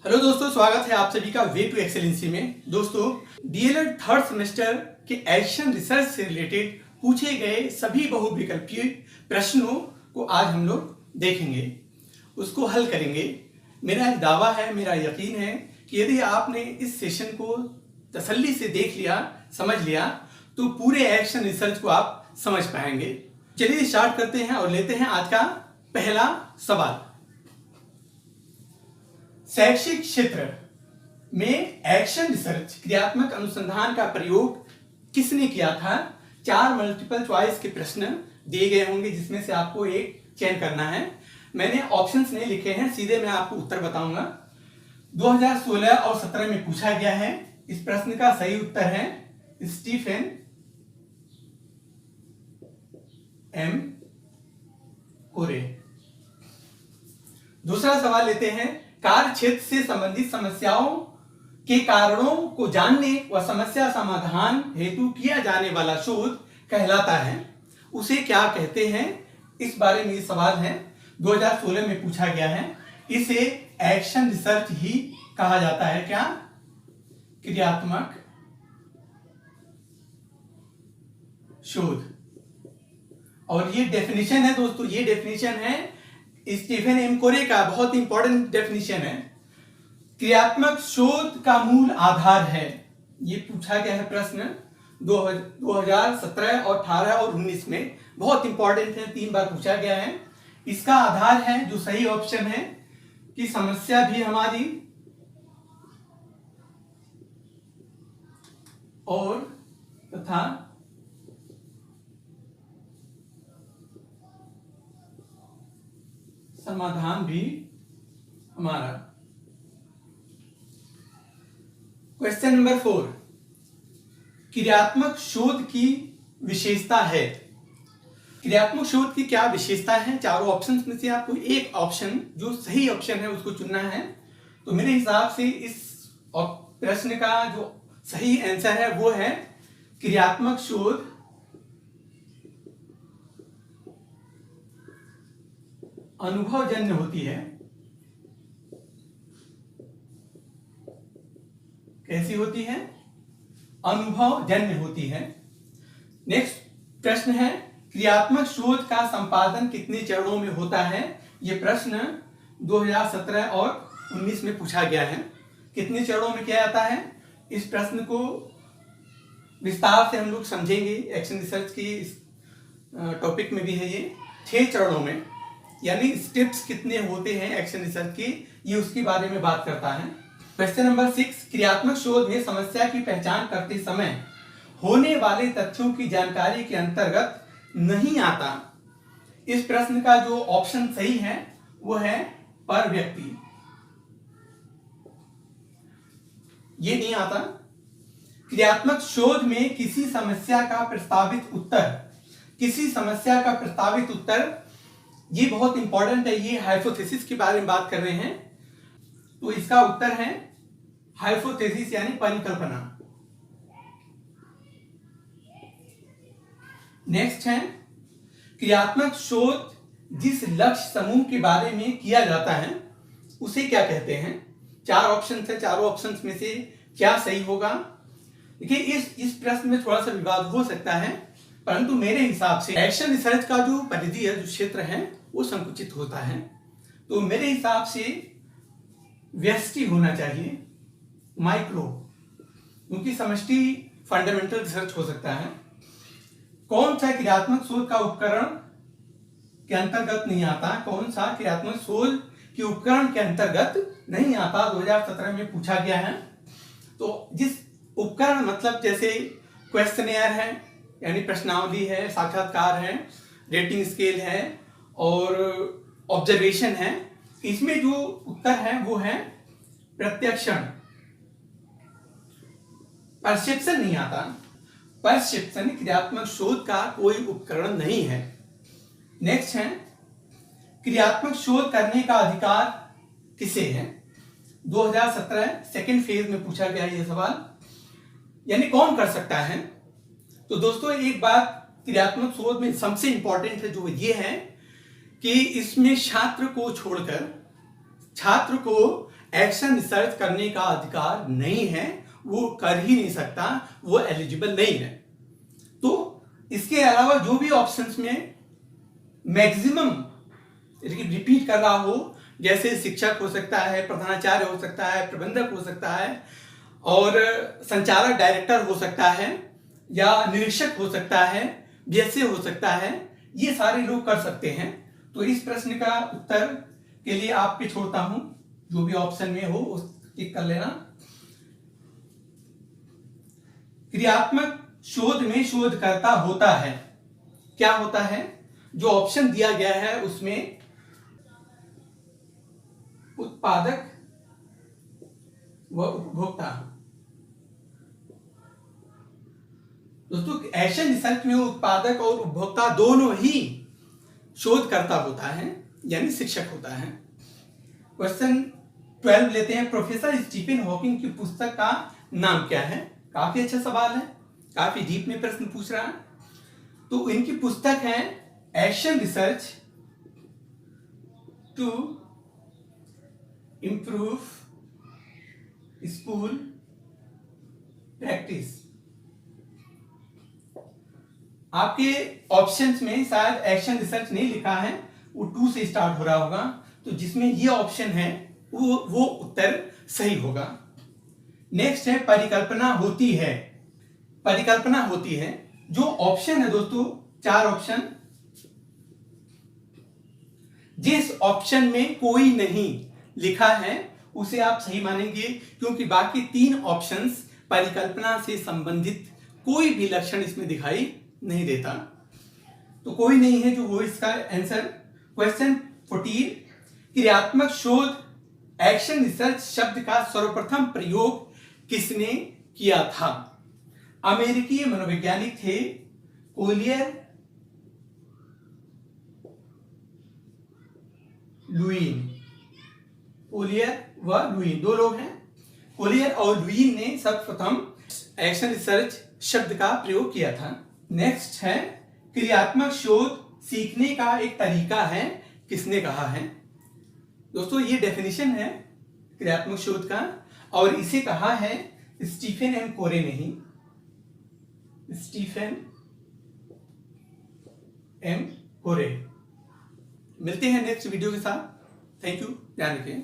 Hello दोस्तों, स्वागत है आप सभी का वे टू एक्सेलेंसी में। दोस्तों, डीएलएड थर्ड सेमेस्टर के एक्शन रिसर्च से रिलेटेड पूछे गए सभी बहुविकल्पीय प्रश्नों को आज हम लोग देखेंगे, उसको हल करेंगे। मेरा एक दावा है, मेरा यकीन है कि यदि आपने इस सेशन को तसल्ली से देख लिया, समझ लिया, तो पूरे एक्शन रिसर्च को आप समझ पाएंगे। चलिए स्टार्ट करते हैं और लेते हैं आज का पहला सवाल। शैक्षिक क्षेत्र में एक्शन रिसर्च क्रियात्मक अनुसंधान का प्रयोग किसने किया था? 4 मल्टीपल चॉइस के प्रश्न दिए गए होंगे जिसमें से आपको एक चयन करना है। मैंने ऑप्शंस नहीं लिखे हैं, सीधे मैं आपको उत्तर बताऊंगा। 2016 और 17 में पूछा गया है। इस प्रश्न का सही उत्तर है स्टीफन एम कोरे। दूसरा सवाल लेते हैं। कार्य क्षेत्र से संबंधित समस्याओं के कारणों को जानने व समस्या समाधान हेतु किया जाने वाला शोध कहलाता है, उसे क्या कहते हैं? इस बारे में ये सवाल है, 2016 में पूछा गया है। इसे एक्शन रिसर्च ही कहा जाता है। क्या? क्रियात्मक शोध। और ये डेफिनेशन है दोस्तों, ये डेफिनेशन है स्टीफन एम कोरे का, बहुत इंपॉर्टेंट डेफिनेशन है। क्रियात्मक शोध का मूल आधार है। ये पूछा गया है प्रश्न 2017 और 18 और 19 में, बहुत इंपॉर्टेंट है, 3 बार पूछा गया है। इसका आधार है, जो सही ऑप्शन है, कि समस्या भी हमारी और तथा समाधान भी हमारा। क्वेश्चन नंबर 4, क्रियात्मक शोध की विशेषता है। क्रियात्मक शोध की क्या विशेषता है? चारों ऑप्शंस में से आपको एक ऑप्शन, जो सही ऑप्शन है, उसको चुनना है। तो मेरे हिसाब से इस प्रश्न का जो सही आंसर है वो है क्रियात्मक शोध अनुभवजन्य होती है। कैसी होती है? अनुभवजन्य होती है। नेक्स्ट प्रश्न है, क्रियात्मक शोध का संपादन कितने चरणों में होता है? यह प्रश्न 2017 और 19 में पूछा गया है। कितने चरणों में किया जाता है? इस प्रश्न को विस्तार से हम लोग समझेंगे। एक्शन रिसर्च की इस टॉपिक में भी है ये। 6 चरणों में, यानी स्टेप्स कितने होते हैं एक्शन रिसर्च की, ये उसके बारे में बात करता है। क्वेश्चन नंबर 6, क्रियात्मक शोध में समस्या की पहचान करते समय होने वाले तथ्यों की जानकारी के अंतर्गत नहीं आता। इस प्रश्न का जो ऑप्शन सही है वो है पर व्यक्ति। ये नहीं आता। क्रियात्मक शोध में किसी समस्या का प्रस्तावित उत्तर, किसी समस्या का प्रस्तावित उत्तर, ये बहुत इंपॉर्टेंट है। ये हाइपोथेसिस के बारे में बात कर रहे हैं, तो इसका उत्तर है हाइपोथेसिस यानी परिकल्पना। नेक्स्ट है, क्रियात्मक शोध जिस लक्ष्य समूह के बारे में किया जाता है उसे क्या कहते हैं? 4 ऑप्शन है, चारों ऑप्शन में से क्या सही होगा? देखिए, इस प्रश्न में थोड़ा सा विवाद हो सकता है, परंतु मेरे हिसाब से एक्शन रिसर्च का जो परिधि है, जो क्षेत्र है, वो संकुचित होता है। तो मेरे हिसाब से व्यष्टि होना चाहिए, माइक्रो, क्योंकि समष्टि फंडामेंटल रिसर्च हो सकता है। कौन सा क्रियात्मक शोध का उपकरण के अंतर्गत नहीं आता? कौन सा क्रियात्मक शोध के उपकरण के अंतर्गत नहीं आता? 2017 में पूछा गया है। तो जिस उपकरण, मतलब जैसे क्वेश्चनेयर है, यानी प्रश्नावली है, साक्षात्कार है, रेटिंग स्केल है और ऑब्जर्वेशन है, इसमें जो उत्तर है वो है प्रत्यक्षण। परसेप्शन नहीं आता। परसेप्शन क्रियात्मक शोध का कोई उपकरण नहीं है। नेक्स्ट है, क्रियात्मक शोध करने का अधिकार किसे है? 2017 सेकेंड फेज में पूछा गया ये सवाल, यानी कौन कर सकता है? तो दोस्तों, एक बात क्रियात्मक शोध में सबसे इंपॉर्टेंट है, जो ये है कि इसमें छात्र को छोड़कर, छात्र को एक्शन रिसर्च करने का अधिकार नहीं है, वो कर ही नहीं सकता, वो एलिजिबल नहीं है। तो इसके अलावा जो भी ऑप्शंस में मैक्सिमम रिपीट कर रहा हो, जैसे शिक्षक हो सकता है, प्रधानाचार्य हो सकता है, प्रबंधक हो सकता है, और संचालक डायरेक्टर हो सकता है, या निरीक्षक हो सकता है, बीएसए हो सकता है, ये सारे लोग कर सकते हैं। तो इस प्रश्न का उत्तर के लिए आप पे छोड़ता हूं, जो भी ऑप्शन में हो उस टिक कर लेना। क्रियात्मक शोध में शोधकर्ता होता है, क्या होता है? जो ऑप्शन दिया गया है उसमें उत्पादक व उपभोक्ता। दोस्तों, एक्शन रिसर्च में उत्पादक और उपभोक्ता दोनों ही शोधकर्ता होता है, यानी शिक्षक होता है। क्वेश्चन 12 लेते हैं। प्रोफेसर स्टीफन हॉकिंग की पुस्तक का नाम क्या है? काफी अच्छा सवाल है, काफी डीप में प्रश्न पूछ रहा है। तो इनकी पुस्तक है action research to improve school practice. आपके ऑप्शंस में शायद एक्शन रिसर्च नहीं लिखा है, वो 2 से स्टार्ट हो रहा होगा, तो जिसमें ये ऑप्शन है वो उत्तर सही होगा। नेक्स्ट है परिकल्पना होती है। परिकल्पना होती है, जो ऑप्शन है दोस्तों 4 ऑप्शन, जिस ऑप्शन में कोई नहीं लिखा है उसे आप सही मानेंगे, क्योंकि बाकी 3 ऑप्शंस परिकल्पना से संबंधित कोई भी लक्षण इसमें दिखाई नहीं देता, तो कोई नहीं है जो वो इसका आंसर। क्वेश्चन 14, क्रियात्मक शोध एक्शन रिसर्च शब्द का सर्वप्रथम प्रयोग किसने किया था? अमेरिकी मनोवैज्ञानिक थे कोलियर लुईन। कोलियर व लुईन 2 लोग हैं। कोलियर और लुईन ने सर्वप्रथम एक्शन रिसर्च शब्द का प्रयोग किया था। नेक्स्ट है क्रियात्मक शोध सीखने का एक तरीका है, किसने कहा है? दोस्तों, ये डेफिनेशन है क्रियात्मक शोध का, और इसे कहा है स्टीफन एम कोरे ने ही, स्टीफन एम कोरे। मिलते हैं नेक्स्ट वीडियो के साथ। थैंक यू, ध्यान रखें।